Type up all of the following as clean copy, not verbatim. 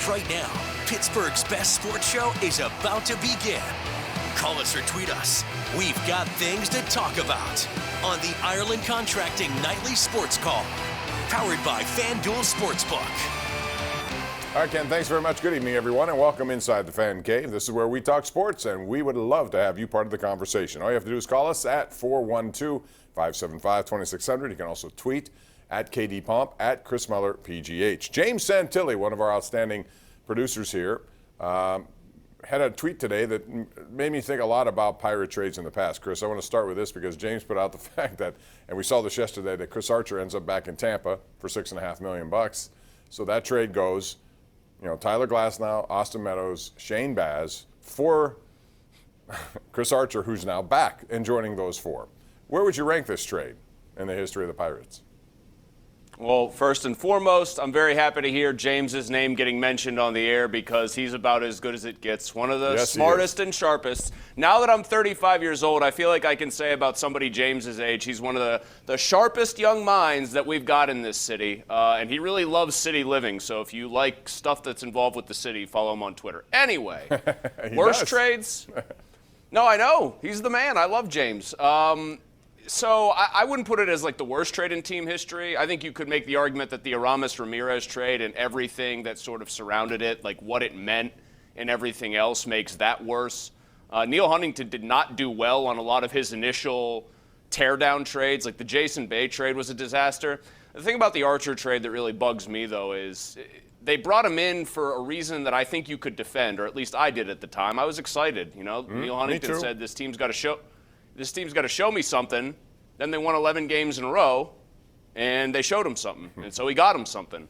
Right now, Pittsburgh's best sports show is about to begin. Call us or tweet us. We've got things to talk about on the Ireland Contracting Nightly Sports Call, powered by FanDuel Sportsbook. All right, Ken, thanks very much. Good evening, everyone, and welcome inside the Fan Cave. This is where we talk sports, and we would love to have you part of the conversation. All you have to do is call us at 412-575-2600. You can also tweet at KDPomp, at Chris Mueller, PGH. James Santilli, one of our outstanding producers here, had a tweet today that made me think a lot about pirate trades in the past. Chris, I want to start with this because James put out the fact that, and we saw this yesterday, that Chris Archer ends up back in Tampa for $6.5 million. So that trade goes, Tyler Glasnow, Austin Meadows, Shane Baz, for Chris Archer, who's now back and joining those four. Where would you rank this trade in the history of the Pirates? Well, first and foremost, I'm very happy to hear James's name getting mentioned on the air because he's about as good as it gets. One of the smartest and sharpest. Now that I'm 35 years old, I feel like I can say about somebody James's age, he's one of the sharpest young minds that we've got in this city. And he really loves city living. So if you like stuff that's involved with the city, follow him on Twitter. Anyway, worst trades? No, I know. He's the man. I love James. So I wouldn't put it as like the worst trade in team history. I think you could make the argument that the Aramis-Ramirez trade and everything that sort of surrounded it, like what it meant and everything else, makes that worse. Neil Huntington did not do well on a lot of his initial teardown trades. Like the Jason Bay trade was a disaster. The thing about the Archer trade that really bugs me, though, is they brought him in for a reason that I think you could defend, or at least I did at the time. I was excited. Neil Huntington said this team's got to show me something. Then they won 11 games in a row, and they showed him something. And so he got him something.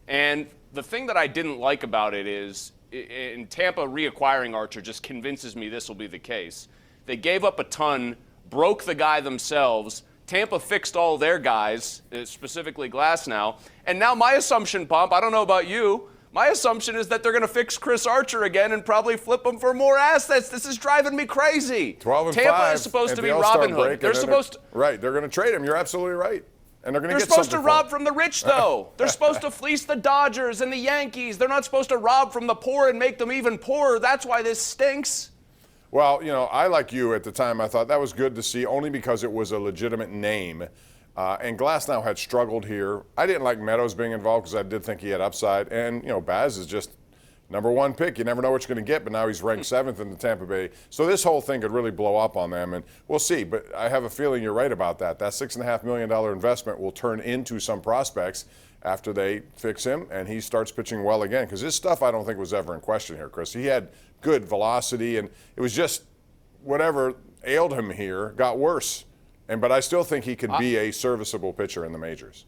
And the thing that I didn't like about it is, in Tampa reacquiring Archer just convinces me this will be the case. They gave up a ton, broke the guy themselves. Tampa fixed all their guys, specifically Glasnow. And now my assumption, Pomp, I don't know about you, my assumption is that they're going to fix Chris Archer again and probably flip him for more assets. This is driving me crazy. 12-5. Tampa is supposed to be Robin Hood. They're supposed to. Right. They're going to trade him. You're absolutely right. And they're going to get supposed to something rob from the rich, though. They're supposed to fleece the Dodgers and the Yankees. They're not supposed to rob from the poor and make them even poorer. That's why this stinks. Well, I, like you at the time, I thought that was good to see only because it was a legitimate name. And Glasnow had struggled here. I didn't like Meadows being involved because I did think he had upside. And, Baz is just number one pick. You never know what you're going to get, but now he's ranked 7th in the Tampa Bay. So this whole thing could really blow up on them, and we'll see. But I have a feeling you're right about that. That $6.5 million investment will turn into some prospects after they fix him and he starts pitching well again. Because his stuff I don't think was ever in question here, Chris. He had good velocity, and it was just whatever ailed him here got worse. But I still think he could be a serviceable pitcher in the majors.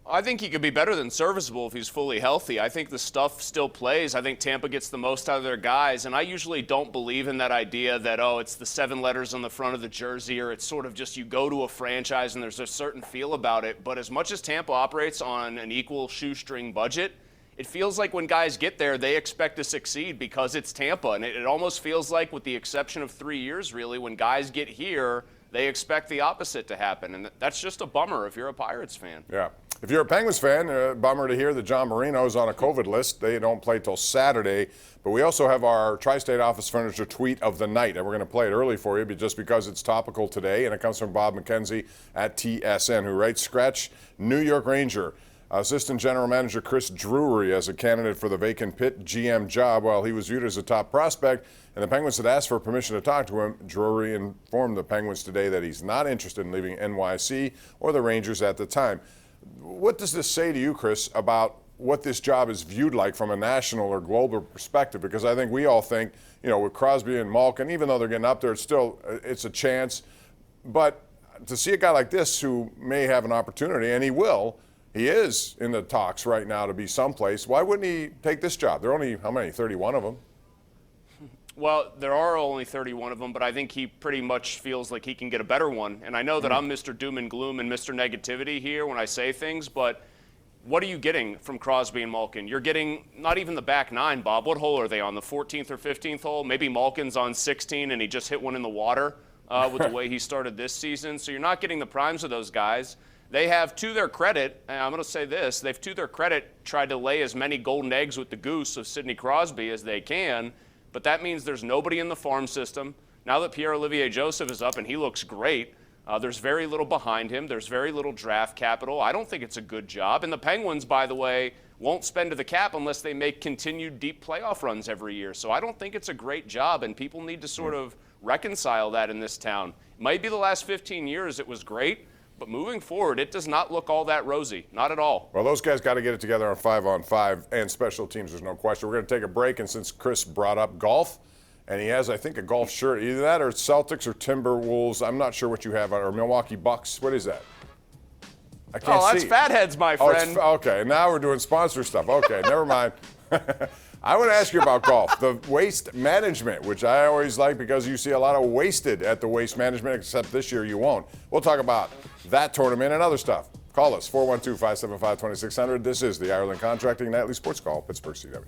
I think he could be better than serviceable if he's fully healthy. I think the stuff still plays. I think Tampa gets the most out of their guys, and I usually don't believe in that idea that, it's the 7 letters on the front of the jersey, or it's sort of just you go to a franchise and there's a certain feel about it. But as much as Tampa operates on an equal shoestring budget, it feels like when guys get there, they expect to succeed because it's Tampa. And it almost feels like, with the exception of 3 years, really, when guys get here, they expect the opposite to happen. And that's just a bummer if you're a Pirates fan. Yeah. If you're a Penguins fan, bummer to hear that John Marino is on a COVID list. They don't play till Saturday. But we also have our Tri-State Office Furniture tweet of the night, and we're going to play it early for you just because it's topical today. And it comes from Bob McKenzie at TSN, who writes, scratch New York Ranger Assistant General Manager Chris Drury as a candidate for the vacant Pitt GM job while he was viewed as a top prospect, and the Penguins had asked for permission to talk to him. Drury informed the Penguins today that he's not interested in leaving NYC or the Rangers at the time. What does this say to you, Chris, about what this job is viewed like from a national or global perspective? Because I think we all think, with Crosby and Malkin, even though they're getting up there, it's a chance. But to see a guy like this who may have an opportunity, and he is in the talks right now to be someplace, why wouldn't he take this job? There are only, 31 of them? Well, there are only 31 of them, but I think he pretty much feels like he can get a better one. And I know that I'm Mr. Doom and Gloom and Mr. Negativity here when I say things, but what are you getting from Crosby and Malkin? You're getting not even the back 9, Bob. What hole are they on, the 14th or 15th hole? Maybe Malkin's on 16 and he just hit one in the water with the way he started this season. So you're not getting the primes of those guys. They have, to their credit, and I'm going to say this, they've, to their credit, tried to lay as many golden eggs with the goose of Sidney Crosby as they can, but that means there's nobody in the farm system. Now that Pierre-Olivier Joseph is up and he looks great, there's very little behind him. There's very little draft capital. I don't think it's a good job. And the Penguins, by the way, won't spend to the cap unless they make continued deep playoff runs every year. So I don't think it's a great job, and people need to sort of reconcile that in this town. It might be the last 15 years it was great, but moving forward, it does not look all that rosy. Not at all. Well, those guys got to get it together on 5-on-5 and special teams. There's no question. We're going to take a break, and since Chris brought up golf, and he has, I think, a golf shirt. Either that or Celtics or Timberwolves. I'm not sure what you have, or Milwaukee Bucks. What is that? I can't see. Oh, that's Fatheads, my friend. Okay, now we're doing sponsor stuff. Okay, never mind. I want to ask you about golf, the waste management, which I always like because you see a lot of wasted at the waste management, except this year you won't. We'll talk about that tournament and other stuff. Call us, 412-575-2600. This is the Ireland Contracting Nightly Sports Call, Pittsburgh CW.